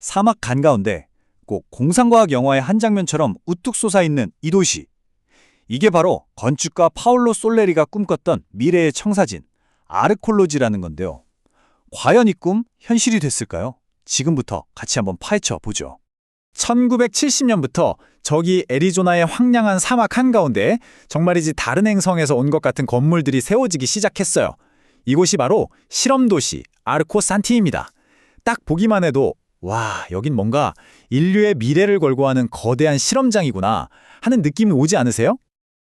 사막 한가운데 꼭 공상과학 영화의 한 장면처럼 우뚝 솟아있는 이 도시. 이게 바로 건축가 파올로 솔레리가 꿈꿨던 미래의 청사진, 아르콜로지라는 건데요. 과연 이 꿈 현실이 됐을까요? 지금부터 같이 한번 파헤쳐 보죠. 1970년부터 저기 애리조나의 황량한 사막 한가운데 정말이지 다른 행성에서 온 것 같은 건물들이 세워지기 시작했어요. 이곳이 바로 실험도시 아르코산티입니다. 딱 보기만 해도 와, 여긴 뭔가 인류의 미래를 걸고 하는 거대한 실험장이구나 하는 느낌이 오지 않으세요?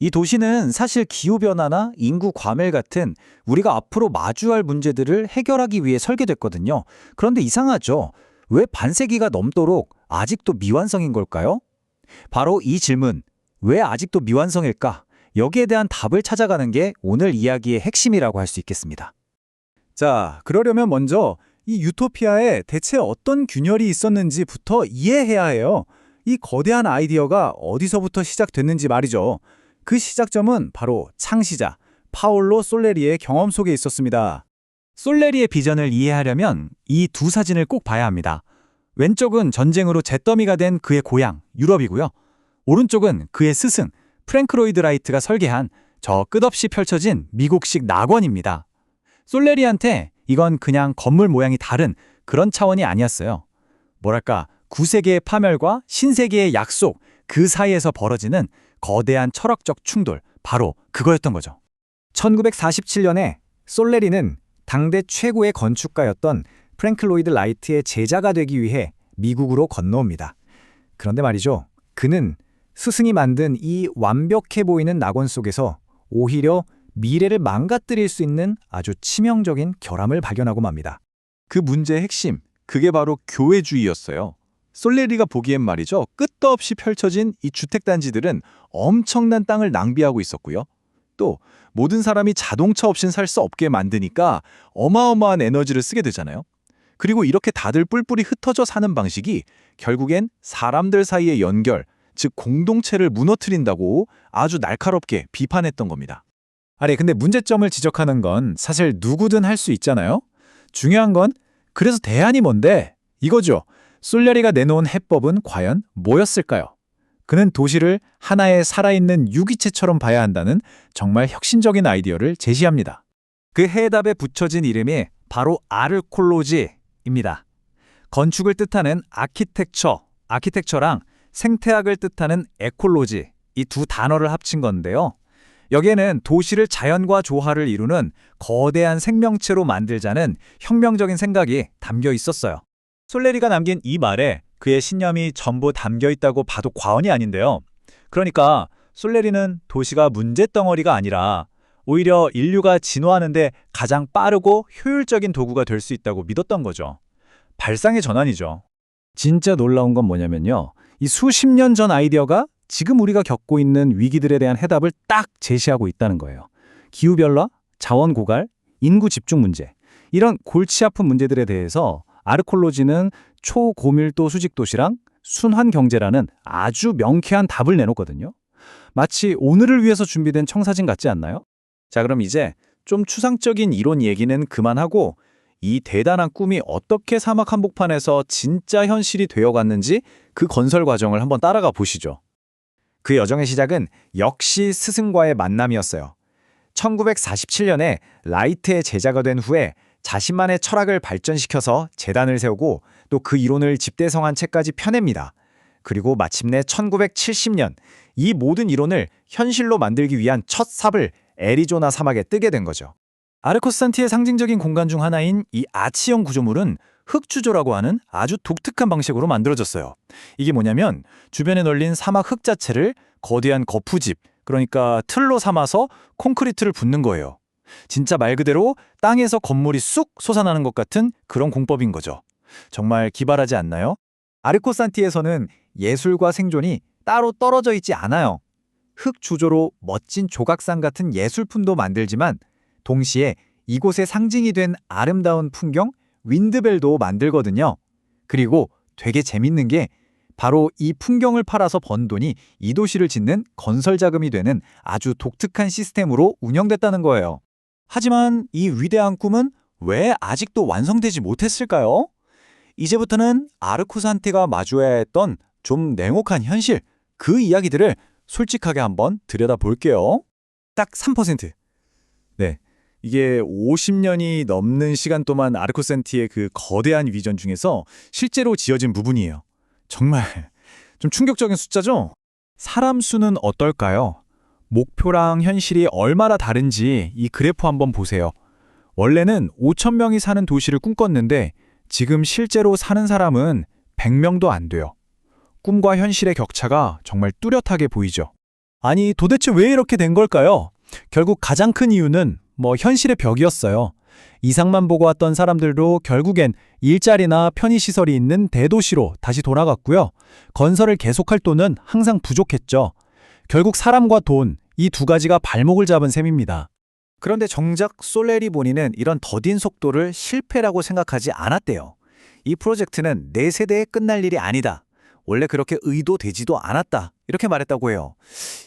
이 도시는 사실 기후변화나 인구 과밀 같은 우리가 앞으로 마주할 문제들을 해결하기 위해 설계됐거든요. 그런데 이상하죠? 왜 반세기가 넘도록 아직도 미완성인 걸까요? 바로 이 질문, 왜 아직도 미완성일까? 여기에 대한 답을 찾아가는 게 오늘 이야기의 핵심이라고 할 수 있겠습니다. 자, 그러려면 먼저 이 유토피아에 대체 어떤 균열이 있었는지부터 이해해야 해요. 이 거대한 아이디어가 어디서부터 시작됐는지 말이죠. 그 시작점은 바로 창시자 파올로 솔레리의 경험 속에 있었습니다. 솔레리의 비전을 이해하려면 이 두 사진을 꼭 봐야 합니다. 왼쪽은 전쟁으로 잿더미가 된 그의 고향 유럽이고요. 오른쪽은 그의 스승 프랭크 로이드 라이트가 설계한 저 끝없이 펼쳐진 미국식 낙원입니다. 솔레리한테 이건 그냥 건물 모양이 다른 그런 차원이 아니었어요. 뭐랄까, 구세계의 파멸과 신세계의 약속, 그 사이에서 벌어지는 거대한 철학적 충돌, 바로 그거였던 거죠. 1947년에 솔레리는 당대 최고의 건축가였던 프랭크 로이드 라이트의 제자가 되기 위해 미국으로 건너옵니다. 그런데 말이죠, 그는 스승이 만든 이 완벽해 보이는 낙원 속에서 오히려 미래를 망가뜨릴 수 있는 아주 치명적인 결함을 발견하고 맙니다. 그 문제의 핵심, 그게 바로 교회주의였어요. 솔레리가 보기엔 말이죠. 끝도 없이 펼쳐진 이 주택단지들은 엄청난 땅을 낭비하고 있었고요. 또 모든 사람이 자동차 없인 살 수 없게 만드니까 어마어마한 에너지를 쓰게 되잖아요. 그리고 이렇게 다들 뿔뿔이 흩어져 사는 방식이 결국엔 사람들 사이의 연결, 즉 공동체를 무너뜨린다고 아주 날카롭게 비판했던 겁니다. 아니, 근데 문제점을 지적하는 건 사실 누구든 할 수 있잖아요? 중요한 건 그래서 대안이 뭔데? 이거죠. 솔레리가 내놓은 해법은 과연 뭐였을까요? 그는 도시를 하나의 살아있는 유기체처럼 봐야 한다는 정말 혁신적인 아이디어를 제시합니다. 그 해답에 붙여진 이름이 바로 아르콜로지입니다. 건축을 뜻하는 아키텍처랑 생태학을 뜻하는 에콜로지, 이 두 단어를 합친 건데요. 여기에는 도시를 자연과 조화를 이루는 거대한 생명체로 만들자는 혁명적인 생각이 담겨 있었어요. 솔레리가 남긴 이 말에 그의 신념이 전부 담겨 있다고 봐도 과언이 아닌데요. 그러니까 솔레리는 도시가 문제덩어리가 아니라 오히려 인류가 진화하는데 가장 빠르고 효율적인 도구가 될 수 있다고 믿었던 거죠. 발상의 전환이죠. 진짜 놀라운 건 뭐냐면요, 이 수십 년 전 아이디어가 지금 우리가 겪고 있는 위기들에 대한 해답을 딱 제시하고 있다는 거예요. 기후변화, 자원 고갈, 인구 집중 문제, 이런 골치 아픈 문제들에 대해서 아르콜로지는 초고밀도 수직 도시랑 순환 경제라는 아주 명쾌한 답을 내놓거든요. 마치 오늘을 위해서 준비된 청사진 같지 않나요? 자, 그럼 이제 좀 추상적인 이론 얘기는 그만하고 이 대단한 꿈이 어떻게 사막 한복판에서 진짜 현실이 되어갔는지 그 건설 과정을 한번 따라가 보시죠. 그 여정의 시작은 역시 스승과의 만남이었어요. 1947년에 라이트의 제자가 된 후에 자신만의 철학을 발전시켜서 재단을 세우고 또 그 이론을 집대성한 책까지 펴냅니다. 그리고 마침내 1970년 이 모든 이론을 현실로 만들기 위한 첫 삽을 애리조나 사막에 뜨게 된 거죠. 아르코산티의 상징적인 공간 중 하나인 이 아치형 구조물은 흙주조라고 하는 아주 독특한 방식으로 만들어졌어요. 이게 뭐냐면 주변에 널린 사막 흙 자체를 거대한 거푸집, 그러니까 틀로 삼아서 콘크리트를 붓는 거예요. 진짜 말 그대로 땅에서 건물이 쑥 솟아나는 것 같은 그런 공법인 거죠. 정말 기발하지 않나요? 아르코산티에서는 예술과 생존이 따로 떨어져 있지 않아요. 흙 주조로 멋진 조각상 같은 예술품도 만들지만 동시에 이곳의 상징이 된 아름다운 풍경, 윈드벨도 만들거든요. 그리고 되게 재밌는 게 바로 이 풍경을 팔아서 번 돈이 이 도시를 짓는 건설 자금이 되는 아주 독특한 시스템으로 운영됐다는 거예요. 하지만 이 위대한 꿈은 왜 아직도 완성되지 못했을까요? 이제부터는 아르코산티가 마주해야 했던 좀 냉혹한 현실, 그 이야기들을 솔직하게 한번 들여다볼게요. 딱 3%. 네, 이게 50년이 넘는 시간 동안 아르코산티의 그 거대한 위전 중에서 실제로 지어진 부분이에요. 정말 좀 충격적인 숫자죠? 사람 수는 어떨까요? 목표랑 현실이 얼마나 다른지 이 그래프 한번 보세요. 원래는 5천 명이 사는 도시를 꿈꿨는데 지금 실제로 사는 사람은 100명도 안 돼요. 꿈과 현실의 격차가 정말 뚜렷하게 보이죠. 아니, 도대체 왜 이렇게 된 걸까요? 결국 가장 큰 이유는 현실의 벽이었어요. 이상만 보고 왔던 사람들도 결국엔 일자리나 편의시설이 있는 대도시로 다시 돌아갔고요. 건설을 계속할 돈은 항상 부족했죠. 결국 사람과 돈, 이 두 가지가 발목을 잡은 셈입니다. 그런데 정작 솔레리 본인은 이런 더딘 속도를 실패라고 생각하지 않았대요. 이 프로젝트는 내 세대에 끝날 일이 아니다. 원래 그렇게 의도되지도 않았다. 이렇게 말했다고 해요.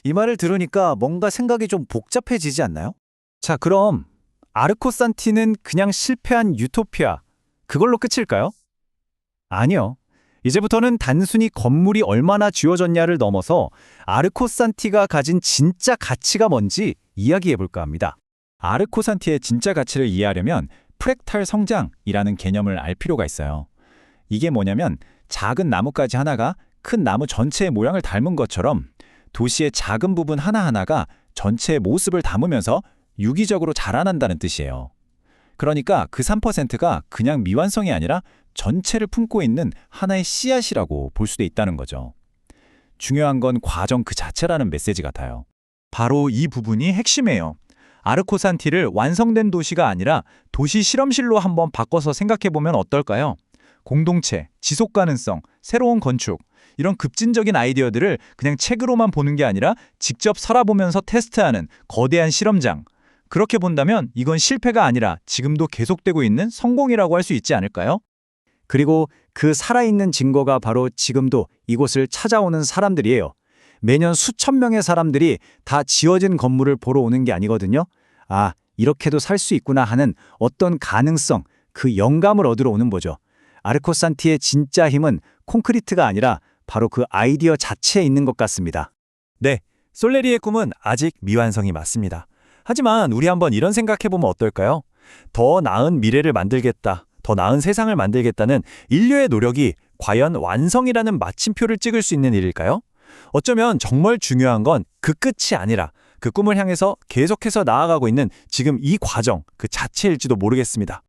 이 말을 들으니까 뭔가 생각이 좀 복잡해지지 않나요? 자, 그럼 아르코산티는 그냥 실패한 유토피아, 그걸로 끝일까요? 아니요. 이제부터는 단순히 건물이 얼마나 지어졌냐를 넘어서 아르코산티가 가진 진짜 가치가 뭔지 이야기해볼까 합니다. 아르코산티의 진짜 가치를 이해하려면 프랙탈 성장이라는 개념을 알 필요가 있어요. 이게 뭐냐면 작은 나뭇가지 하나가 큰 나무 전체의 모양을 닮은 것처럼 도시의 작은 부분 하나하나가 전체의 모습을 담으면서 유기적으로 자라난다는 뜻이에요. 그러니까 그 3%가 그냥 미완성이 아니라 전체를 품고 있는 하나의 씨앗이라고 볼 수도 있다는 거죠. 중요한 건 과정 그 자체라는 메시지 같아요. 바로 이 부분이 핵심이에요. 아르코산티를 완성된 도시가 아니라 도시 실험실로 한번 바꿔서 생각해보면 어떨까요? 공동체, 지속 가능성, 새로운 건축, 이런 급진적인 아이디어들을 그냥 책으로만 보는 게 아니라 직접 살아보면서 테스트하는 거대한 실험장. 그렇게 본다면 이건 실패가 아니라 지금도 계속되고 있는 성공이라고 할 수 있지 않을까요? 그리고 그 살아있는 증거가 바로 지금도 이곳을 찾아오는 사람들이에요. 매년 수천 명의 사람들이 다 지어진 건물을 보러 오는 게 아니거든요. 아, 이렇게도 살 수 있구나 하는 어떤 가능성, 그 영감을 얻으러 오는 거죠. 아르코산티의 진짜 힘은 콘크리트가 아니라 바로 그 아이디어 자체에 있는 것 같습니다. 네, 솔레리의 꿈은 아직 미완성이 맞습니다. 하지만 우리 한번 이런 생각해보면 어떨까요? 더 나은 미래를 만들겠다, 더 나은 세상을 만들겠다는 인류의 노력이 과연 완성이라는 마침표를 찍을 수 있는 일일까요? 어쩌면 정말 중요한 건 그 끝이 아니라 그 꿈을 향해서 계속해서 나아가고 있는 지금 이 과정 그 자체일지도 모르겠습니다.